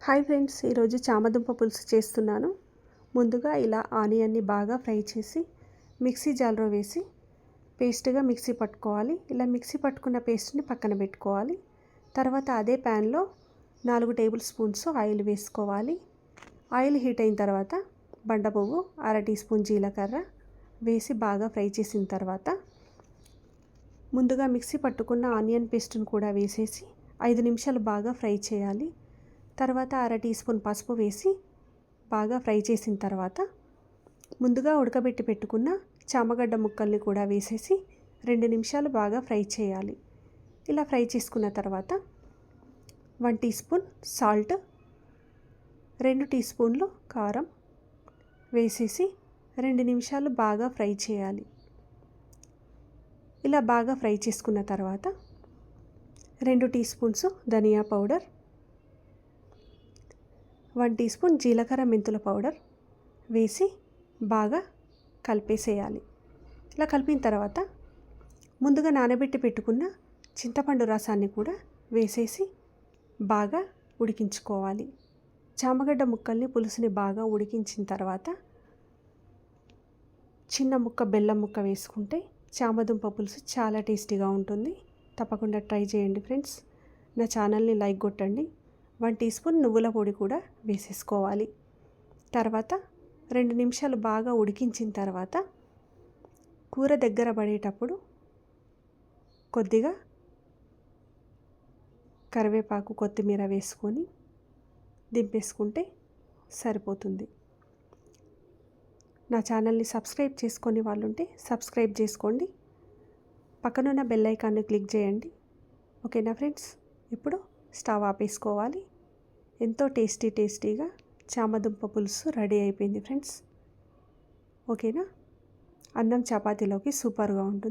Hi friends, ఈరోజు చామదుంప పులుసు చేస్తున్నాను. ముందుగా ఇలా ఆనియన్ని బాగా ఫ్రై చేసి మిక్సీ జార్లో వేసి పేస్ట్గా మిక్సీ పట్టుకోవాలి. ఇలా మిక్సీ పట్టుకున్న పేస్ట్ని పక్కన పెట్టుకోవాలి. తర్వాత అదే ప్యాన్లో 4 టేబుల్ స్పూన్స్ ఆయిల్ వేసుకోవాలి. ఆయిల్ హీట్ అయిన తర్వాత బండ పువ్వు, 1/2 టీ స్పూన్ జీలకర్ర వేసి బాగా ఫ్రై చేసిన తర్వాత ముందుగా మిక్సీ పట్టుకున్న ఆనియన్ పేస్ట్ని కూడా వేసేసి 5 నిమిషాలు బాగా ఫ్రై చేయాలి. తర్వాత 1/2 టీ స్పూన్ పసుపు వేసి బాగా ఫ్రై చేసిన తర్వాత ముందుగా ఉడకబెట్టి పెట్టుకున్న చామగడ్డ ముక్కల్ని కూడా వేసేసి 2 నిమిషాలు బాగా ఫ్రై చేయాలి. ఇలా ఫ్రై చేసుకున్న తర్వాత 1 టీ స్పూన్ సాల్ట్, 2 టీ స్పూన్లు కారం వేసేసి 2 నిమిషాలు బాగా ఫ్రై చేయాలి. ఇలా బాగా ఫ్రై చేసుకున్న తర్వాత 2 టీ స్పూన్స్ ధనియా పౌడర్, 1 టీ స్పూన్ జీలకర్ర మెంతుల పౌడర్ వేసి బాగా కలిపేసేయాలి. ఇలా కలిపిన తర్వాత ముందుగా నానబెట్టి పెట్టుకున్న చింతపండు రసాన్ని కూడా వేసేసి బాగా ఉడికించుకోవాలి. చామగడ్డ ముక్కల్ని పులుసుని బాగా ఉడికించిన తర్వాత చిన్న ముక్క బెల్లం ముక్క వేసుకుంటే చామదుంప పులుసు చాలా టేస్టీగా ఉంటుంది. తప్పకుండా ట్రై చేయండి ఫ్రెండ్స్. నా ఛానల్ని లైక్ కొట్టండి. 1 టీ స్పూన్ నువ్వుల పొడి కూడా వేసేసుకోవాలి. తర్వాత 2 నిమిషాలు బాగా ఉడికించిన తర్వాత కూర దగ్గర పడేటప్పుడు కొద్దిగా కరివేపాకు, కొత్తిమీర వేసుకొని దింపేసుకుంటే సరిపోతుంది. నా ఛానల్ని సబ్స్క్రైబ్ చేసుకొని వాళ్ళుంటే సబ్స్క్రైబ్ చేసుకోండి. పక్కనున్న బెల్ ఐకాన్ని క్లిక్ చేయండి. ఓకేనా ఫ్రెండ్స్? ఇప్పుడు స్టవ్ ఆపేసుకోవాలి. ఎంతో టేస్టీగా చామదుంప పులుసు రెడీ అయిపోయింది ఫ్రెండ్స్. ఓకేనా? అన్నం చపాతీలోకి సూపర్గా ఉంటుంది.